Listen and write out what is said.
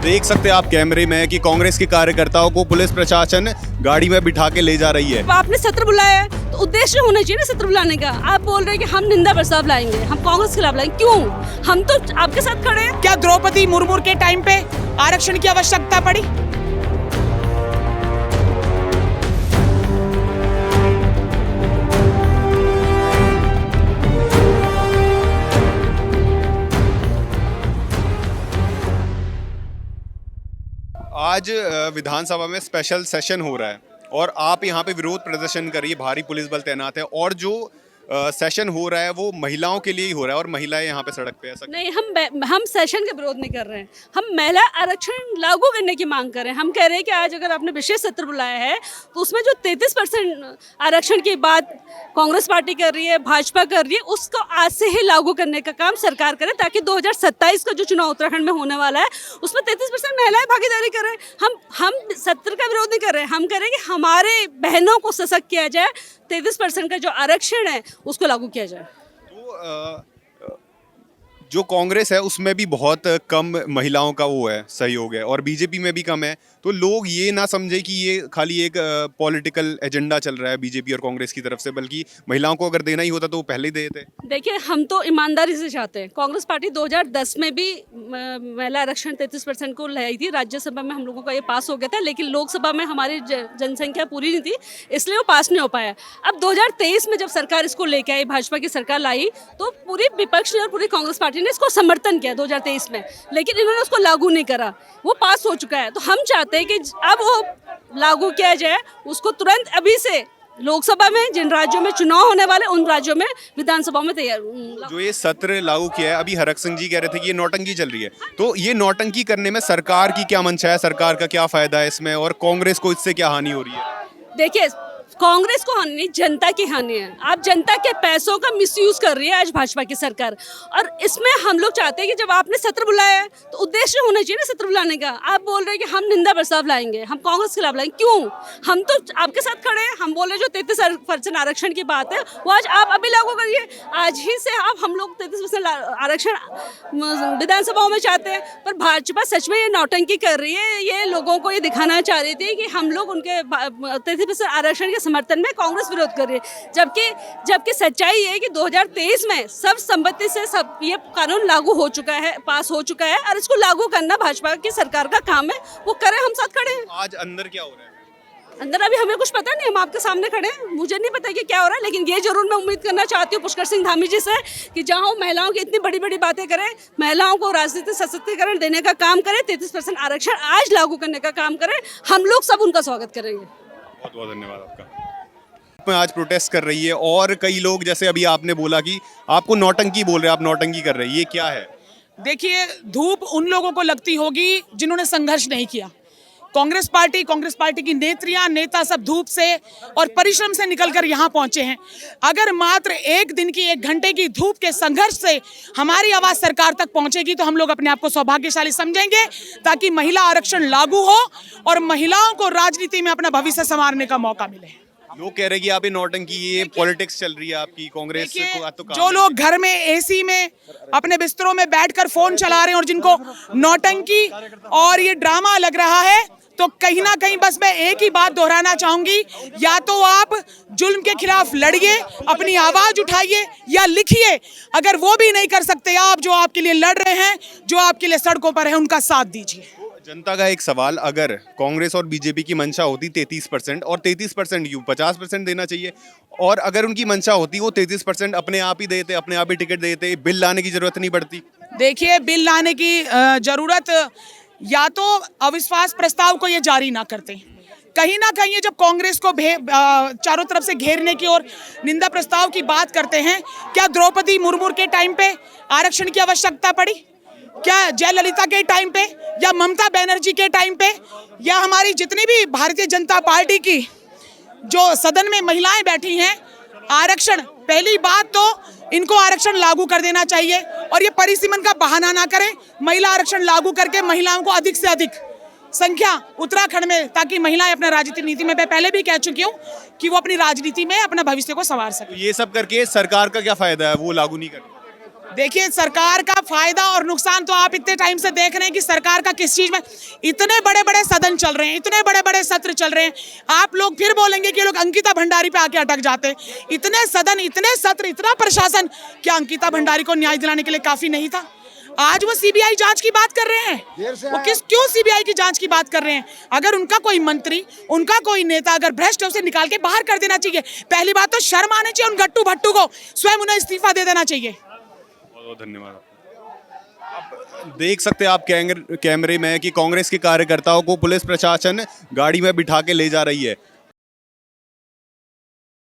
देख सकते हैं आप कैमरे में कि कांग्रेस के कार्यकर्ताओं को पुलिस प्रशासन गाड़ी में बिठा के ले जा रही है। अब आपने सत्र बुलाया है तो उद्देश्य होना चाहिए ना सत्र बुलाने का। आप बोल रहे हैं कि हम निंदा प्रस्ताव लाएंगे, हम कांग्रेस के खिलाफ लाएंगे, क्यों? हम तो आपके साथ खड़े हैं। क्या द्रौपदी मुर्मू के टाइम पे आरक्षण की आवश्यकता पड़ी? आज विधानसभा में स्पेशल सेशन हो रहा है और आप यहाँ पे विरोध प्रदर्शन करिए, भारी पुलिस बल तैनात है और जो सेशन हो रहा है वो महिलाओं के लिए ही हो रहा है और महिलाएं यहाँ पे सड़क पे है। नहीं, हम सेशन का विरोध नहीं कर रहे हैं, हम महिला आरक्षण लागू करने की मांग कर रहे हैं। हम कह रहे हैं कि आज अगर आपने विशेष सत्र बुलाया है तो उसमें जो 33% आरक्षण की बात कांग्रेस पार्टी कर रही है, भाजपा कर रही है, उसको आज से ही लागू करने का काम सरकार करे ताकि 2027 का जो चुनाव उत्तराखंड में होने वाला है उसमें 33% महिलाएं भागीदारी करें। हम सत्र का विरोध नहीं कर रहे हैं, हम कह रहे हैं कि हमारे बहनों को सशक्त किया जाए, 33% का जो आरक्षण है उसको लागू किया जाए। तो जो कांग्रेस है उसमें भी बहुत कम महिलाओं का वो है सहयोग है और बीजेपी में भी कम है, तो लोग ये ना समझे कि ये खाली एक पॉलिटिकल एजेंडा चल रहा है बीजेपी और कांग्रेस की तरफ से, बल्कि महिलाओं को अगर देना ही होता तो वो पहले ही दे देते। देखिए, हम तो ईमानदारी से चाहते हैं। कांग्रेस पार्टी 2010 में भी महिला आरक्षण 33% को लाई थी, राज्यसभा में हम लोगों का ये पास हो गया था, लेकिन लोकसभा में हमारी जनसंख्या पूरी नहीं थी इसलिए वो पास नहीं हो पाया। अब 2023 में जब सरकार इसको लेके आई, भाजपा की सरकार लाई, तो पूरी विपक्ष ने और पूरी कांग्रेस पार्टी ने इसको समर्थन किया 2023 में, लेकिन इन्होंने उसको लागू नहीं करा। वो पास हो चुका है, तो हम चाहते हैं कि अब वो लागू किया जाए उसको तुरंत, अभी से लोकसभा में जिन राज्यों में चुनाव होने वाले उन राज्यों में विधानसभा में तैयार। जो ये सत्र लागू किया है, अभी हरक सिंह जी कह रहे थे कि ये नौटंकी चल रही है, तो ये नौटंकी करने में सरकार की क्या मंशा है, सरकार का क्या फायदा है इसमें और कांग्रेस को इससे क्या हानि हो रही है? देखिए, कांग्रेस को हानि नहीं, जनता की हानि है। आप जनता के पैसों का मिसयूज कर रही है आज भाजपा की सरकार, और इसमें हम लोग चाहते हैं कि जब आपने सत्र बुलाया है तो उद्देश्य होना चाहिए ना सत्र बुलाने का। आप बोल रहे हैं कि हम निंदा प्रस्ताव लाएंगे, हम कांग्रेस के खिलाफ लाएंगे, क्यों? हम तो आपके साथ खड़े हैं। हम बोले जो 33% आरक्षण की बात है वो आज आप अभी लागू करिए, आज ही से आप। हम लोग 33% आरक्षण विधानसभाओं में चाहते हैं, पर भाजपा सच में ये नौटंकी कर रही है। ये लोगों को ये दिखाना चाह रही थी कि हम लोग उनके 33% आरक्षण के समर्थन में कांग्रेस विरोध कर रही है, जबकि सच्चाई है कि 2023 में सब संपत्ति से सब ये कानून लागू हो चुका है, पास हो चुका है, और इसको लागू करना भाजपा की सरकार का काम है। वो करें, हम साथ खड़े हैं। आज अंदर क्या हो रहा है? अंदर अभी हमें कुछ पता नहीं, हम आपके सामने खड़े हैं, मुझे नहीं पता कि क्या हो रहा है, लेकिन ये जरूर मैं उम्मीद करना चाहती हूँ पुष्कर सिंह धामी जी से कि जहाँ महिलाओं की इतनी बड़ी बड़ी बातें करें, महिलाओं को राजनीतिक सशक्तिकरण देने का काम करें, 33% आरक्षण आज लागू करने का काम करें, हम लोग सब उनका स्वागत करेंगे। बहुत बहुत धन्यवाद आपका। आज प्रोटेस्ट कर रही है और कई लोग, जैसे अभी आपने बोला कि आपको नौटंकी बोल रहे हैं, आप नौटंकी कर रही है, ये क्या है? देखिए, धूप उन लोगों को लगती होगी जिन्होंने संघर्ष नहीं किया। कांग्रेस पार्टी की नेत्रियां, नेता सब धूप से और परिश्रम से निकलकर यहाँ पहुंचे हैं। अगर मात्र एक दिन की, 1 घंटे की धूप के संघर्ष से हमारी आवाज सरकार तक पहुंचेगी तो हम लोग अपने आप को सौभाग्यशाली समझेंगे, ताकि महिला आरक्षण लागू हो और महिलाओं को राजनीति में अपना भविष्य संवारने का मौका मिले। लोग कह रहे हैं कि आप ये नौटंकी, ये पॉलिटिक्स चल रही है आपकी कांग्रेस को। तो जो लोग घर में एसी में अपने बिस्तरों में बैठकर फोन चला रहे हैं और जिनको नौटंकी और ये ड्रामा लग रहा है, तो कहीं ना कहीं बस मैं एक ही बात दोहराना चाहूंगी, या तो आप जुल्म के खिलाफ लड़िए, अपनी आवाज उठाइए, या लिखिए। अगर वो भी नहीं कर सकते आप, जो आपके लिए लड़ रहे हैं, जो आपके लिए सड़कों पर है, उनका साथ दीजिए। जनता का एक सवाल, अगर कांग्रेस और बीजेपी की मंशा होती 33% और 33% क्यों 50% देना चाहिए, और अगर उनकी मंशा होती वो 33% अपने आप ही देते, अपने आप ही टिकट देते, बिल लाने की जरूरत नहीं पड़ती। देखिए, बिल लाने की जरूरत, या तो अविश्वास प्रस्ताव को ये जारी ना करते, कहीं ना कहीं ये जब कांग्रेस को चारों तरफ से घेरने की और निंदा प्रस्ताव की बात करते हैं, क्या द्रौपदी मुर्मू के टाइम पे आरक्षण की आवश्यकता पड़ी? क्या जयललिता के टाइम पे, या ममता बनर्जी के टाइम पे, या हमारी जितनी भी भारतीय जनता पार्टी की जो सदन में महिलाएं बैठी हैं, आरक्षण, पहली बात तो इनको आरक्षण लागू कर देना चाहिए और ये परिसीमन का बहाना ना करें। महिला आरक्षण लागू करके महिलाओं को अधिक से अधिक संख्या उत्तराखंड में, ताकि महिलाएं अपना राजनीतिक नीति में, मैं पहले भी कह चुकी हूँ कि वो अपनी राजनीति में अपना भविष्य को संवार सके। ये सब करके सरकार का क्या फायदा है, वो लागू नहीं कर? देखिए, सरकार का फायदा और नुकसान तो आप इतने टाइम से देख रहे हैं कि सरकार का किस चीज में इतने बड़े बड़े सदन चल रहे हैं, इतने बड़े बड़े सत्र चल रहे हैं। आप लोग फिर बोलेंगे कि ये लोग अंकिता भंडारी पे आके अटक जाते। इतने सदन, इतने सत्र, इतना प्रशासन, क्या अंकिता भंडारी को न्याय दिलाने के लिए काफी नहीं था? आज वो सीबीआई जांच की बात कर रहे हैं। वो क्यों सीबीआई की जांच की बात कर रहे हैं? अगर उनका कोई मंत्री, उनका कोई नेता अगर भ्रष्ट है, उसे निकाल के बाहर कर देना चाहिए। पहली बात तो शर्म आनी चाहिए उन गट्टू भट्टू को, स्वयं उन्हें इस्तीफा दे देना चाहिए। बहुत बहुत धन्यवाद। आप देख सकते हैं आप कैमरे में कि कांग्रेस के कार्यकर्ताओं को पुलिस प्रशासन गाड़ी में बिठा के ले जा रही है।